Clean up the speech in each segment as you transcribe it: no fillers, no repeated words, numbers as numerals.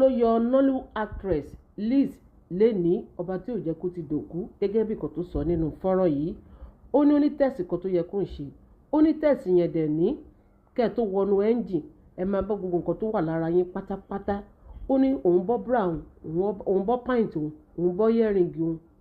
yọ Nollywood actress Liz lẹ́ni ọba tí ò jẹ́ kó ti dòkú gẹ́gẹ́ bí kan tó sọ nínú fọ́nrán yìí. Ó ní onítẹ̀sí kan tó yẹ kó ń ṣe. Onítẹ̀sí yẹn dẹ̀ ní kẹ́ tó wọnú ẹ́ńjìn ẹ máa bọ́ gbogbo nǹkan tó wà lára yín pátápátá. Ó ní òun bọ́ brown, òun bọ́ pint òun bọ́ earring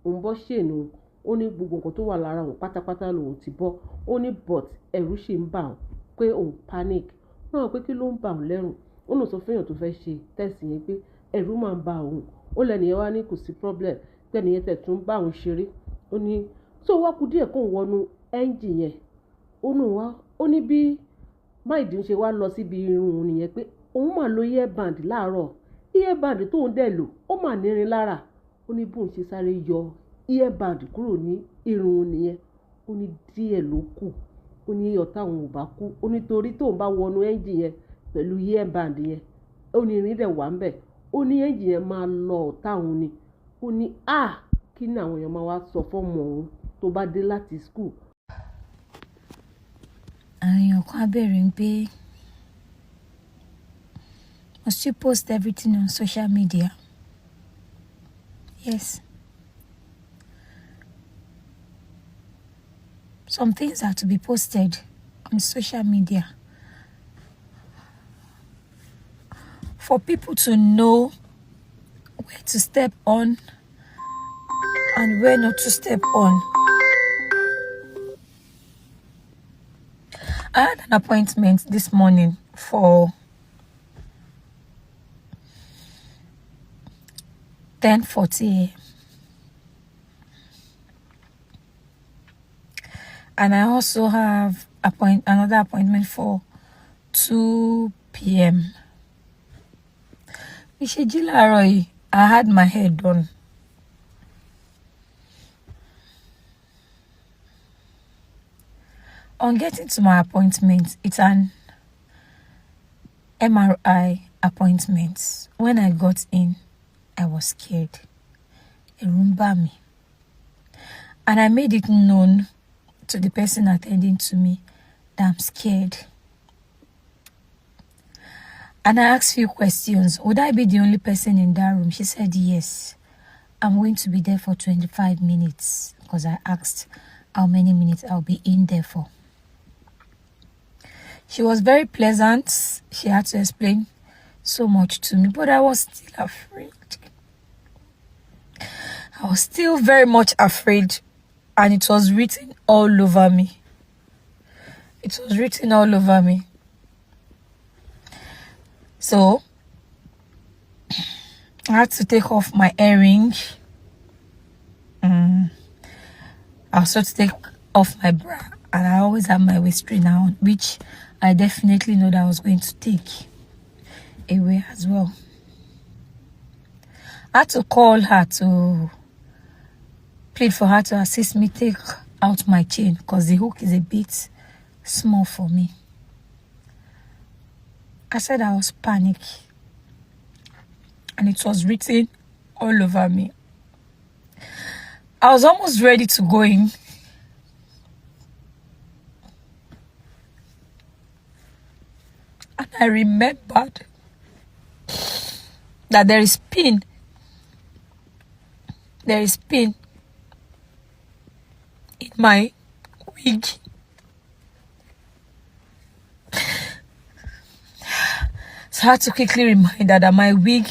òun bọ́ chain òun. Ó ní gbogbo nǹkan tó wà lára òun pátápátá lòun ti bọ́. Ó ní but ẹ̀rù ṣì ń bà òun pé òun panic. Náà pé kí ló ń bà òun lẹ́rù. Ó lọ sọ fún èèyàn tó fẹ́ ṣe test yẹn pé ẹ̀rù máa ń bà òun. Ó lẹ́nìyẹn wá ní kò sí problem tẹ́nìyẹn tẹ̀ tún bá òun ṣeré. Ó ní tó wá kú díẹ̀ kó wọnú ẹ́ńjìn yẹn. Ó ní bí máìdí ń ṣe wá lọ síbi irun òun nìyẹn pé òun máa lo earband láàárọ̀. Earband tóun dẹ̀ lò ó máa nírin lára. Ó ní bóun ṣe sáré yọ earband kúrò ní irun òun nìyẹn. Ó ní díẹ̀ ló kù. Ó ní ọ̀tá òun ò bá kú. Ó ní torí tóun bá wọnú ẹ́ńjìn yẹn pẹ̀lú earband yẹn. Ó ní irin dẹ̀ wà ń bẹ̀. Ó ní ẹ́ńjìn yẹn máa lọ ọ̀tá òun ni. Ó ní kí ni àwọn èèyàn máa wá sọ fọ́mọ òun tó bá dé láti school. Àwọn èèyàn kan á bẹ̀rẹ̀ pé must you post everything on social media? Yes. Some things are to be posted on social media for people to know where to step on and where not to step on. I had an appointment this morning for 10:40 a.m. And I also have another appointment for 2 p.m. I had my hair done. On getting to my appointment, it's an MRI appointment. When I got in, I was scared. A room by me. And I made it known to the person attending to me that I'm scared. And I asked few questions. Would I be the only person in that room? She said yes. I'm going to be there for 25 minutes because I asked how many minutes I'll be in there for. She was very pleasant. She had to explain so much to me, but I was still afraid. I was still very much afraid, and it was written all over me. It was written all over me. So, I had to take off my earring. I also take off my bra, and I always have my waist trainer on, which I definitely know that I was going to take away as well. I had to call her to plead for her to assist me take out my chain because the hook is a bit small for me. I said I was panicked, and it was written all over me. I was almost ready to go in. And I remembered that there is pin. There is pin in my wig. So I had to quickly remind her that my wig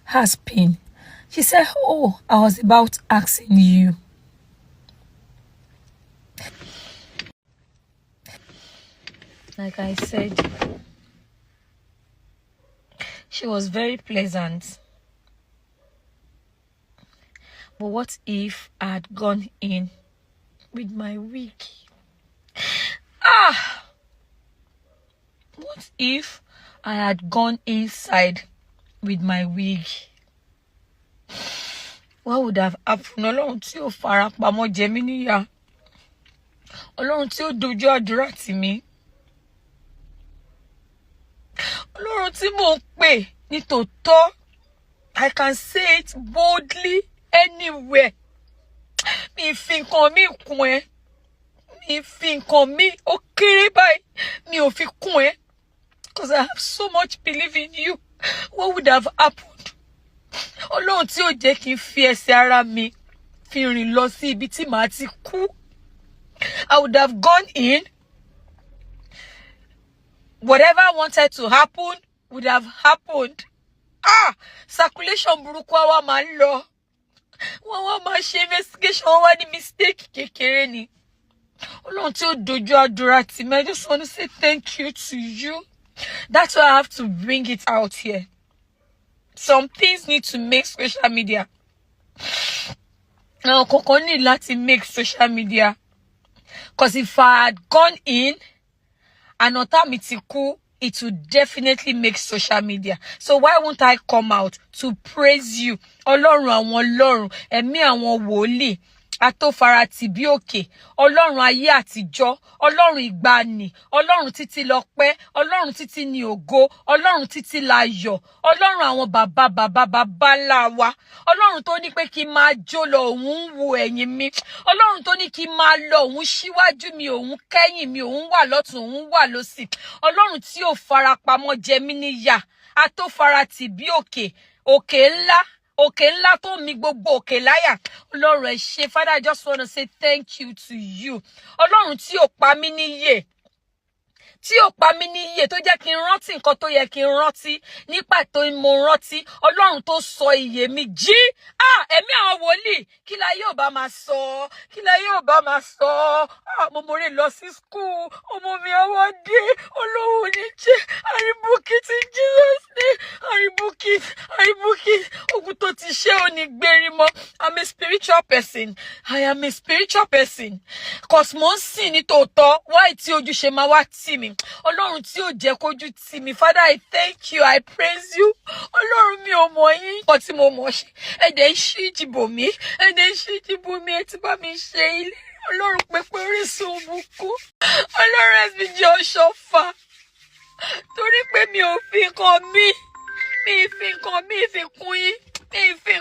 has pin. She said, "Oh, I was about asking you." Like I said, she was very pleasant. But what if I had gone in with my wig? What if I had gone inside with my wig? What would have happened? Ọlọ́run tí ó fara pamọ́ jẹ mí níyà. Ọlọ́run tí ó dojú àdúrà tì mí. Ọlọ́run tí mò ń pè ní tòótọ́. I can say it boldly anywhere. Mi fi nǹkan mi kún ẹ. Mi fi nǹkan mi ó kéré báyìí. Mi ò fi kún ẹ. Because I have so much belief in you. What would have happened? Ọlọ́run tí ò jẹ́ kí n fi ẹsẹ̀ ara mi fi rìn lọ sí ibi tí màá ti kú. I would have gone in. Whatever wanted to happen would have happened. Circulation burúkú wa máa ń lọ. Wọ́n wá máa ṣe investigation, wọ́n wá ní mistake kékeré ni. Ọlọ́run tí ó dojú àdúrà tì mí, I just want to say thank you to you. That's why I have to bring it out here. Some things need to make social media. Now, koko need láti make social media. Because if I had gone in and ọ̀tá mi ti kú, it would definitely make social media. So why won't I come out to praise you? Ọlọ́run àwọn ọlọ́run, ẹ̀mí àwọn wòlíì, atófaratì bí òkè, ọlọ́run ayé àtijọ́, ọlọ́run ìgbàanì, ọlọ́run títí lọ́pẹ́, ọlọ́run títí ní ògo, ọlọ́run títí láyọ̀, ọlọ́run àwọn bàbá ńlá wa, ọlọ́run tó ní pé kí n máa jó lọ òun ń wo ẹ̀yìn mi, ọlọ́run tó ní kí n máa lọ òun síwájú mi, òun kẹ́yìn mi, òun wà lọ́tún, òun wà lósì, ọlọ́run tí ò farapamọ́ jẹ mí níyà, atófaratì bí òkè, òkè ńlá tó mi gbogbo òkè láyà. Ọlọ́run ẹ ṣé. Father, I just want to say thank you to you. Ọlọ́run tí ò pa mí níyè. Tí ò pa mí níyè tó jẹ́ kí n rántí nǹkan tó yẹ kí n rántí nípa tó mo rántí. Ọlọ́run tó sọ ìyè mi jí. Ẹ̀mí àwọn wòlíì, kí la yóò bá máa sọ? Kí la yóò bá máa sọ? Mo mọ̀rẹ́ lọ sí school. Ọmọ mi àwọn dé. Ọlọ́run ní jẹ́. I rebuke it in Jesus' name. I rebuke it. Ogun tó ti ṣe ò ní gbérí mọ́. I'm a spiritual person. I am a spiritual person. Cause mo ń sìn ní tòótọ́. Why tí ojú ṣe máa wá tì mí? Ọlọ́run tí ò jẹ́ kójú tì mí. Father, I thank you. I praise you. Ọlọ́run mi ò mọ̀ yín. Nǹkan tí mo mọ̀ ṣe. Ẹ̀dẹ̀ ń ṣí ìjìbò mi. Ẹ ti bá mi ṣe ilé. Ọlọ́run pẹpẹ orísun òbùkún. Ọlọ́run ẹ̀sìn jẹ́ ọ̀ṣọ́fà. Torí pé mi ò fi nǹkan mi fi kún yín. Mi fi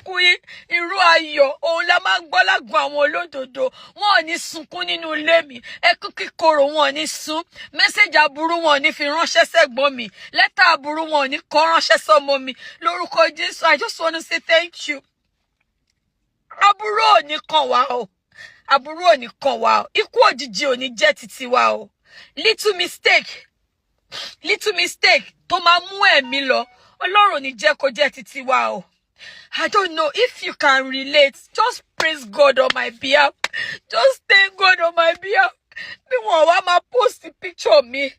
kún yín. Irú ayọ̀ òun la máa ń gbọ́ lágbo àwọn olódodo. Wọn ò ní sunkún nínú ilé mi. Ẹkún kíkorò wọn ò ní sun. Mẹ́sẹ̀jì aburú wọn ò ní fi ránṣẹ́ sẹ́gbọ́n mi. Lẹ́tà aburú wọn ò ní kọ ránṣẹ́ sọ́mọ mi. Lórúkọ Jésù, I just want to say thank you. Aburú ò ní kàn wá o. Aburú ò ní kàn wá o. Ikú òjijì ò ní jẹ́ títí wa o. Little mistake tó máa mú ẹ̀mí lọ. Ọlọ́run ò ní jẹ́ kó jẹ́ títí wa o. I don't know if you can relate. Just praise God on my behalf. Just thank God on my behalf. Bí wọ́n wá máa post picture mi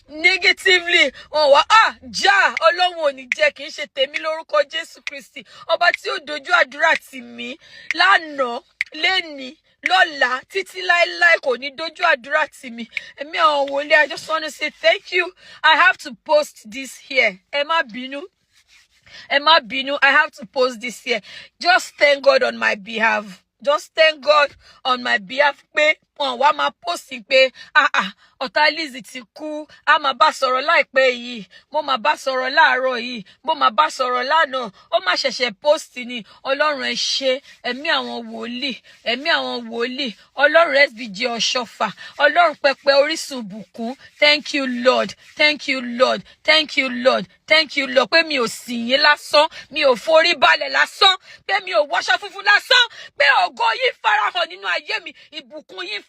negatively. Wọ́n wá Ọlọ́run ò ní jẹ́ kí n ṣe tèmi lórúkọ Jésù Kristi. Ọba tí ó dojú àdúrà tì mí lánàá, lénìí, lọ́la, títí láéláé kò ní dojú àdúrà tì mí. Ẹ̀mí àwọn wòlíì, I just want to say thank you. I have to post this here. Ẹ má bínú. I have to post this here. Just thank God on my behalf. Just thank God on my behalf pé wọ́n wá máa post pé ọ̀tá Lizzy ti kú. A máa bá sọ̀rọ̀ láìpẹ́ yìí. Mo máa bá sọ̀rọ̀ láàárọ̀ yìí. Mo máa bá sọ̀rọ̀ lánàá. Ó máa ṣẹ̀ṣẹ̀ post ni. Ọlọ́run ẹ ṣé. Ẹ̀mí àwọn wòlíì. Ọlọ́run SBG ọ̀ṣọ́fà. Ọlọ́run pẹpẹ orísun bùkún. Thank you, Lord. Thank you, Lord. Pé mi ò sìn yín lásán. Mi ò forí balẹ̀ lásán. Pé mi ò wọṣọ funfun lásán. Pé ògo yín farahàn nínú ayé mi. Ìbùkún yín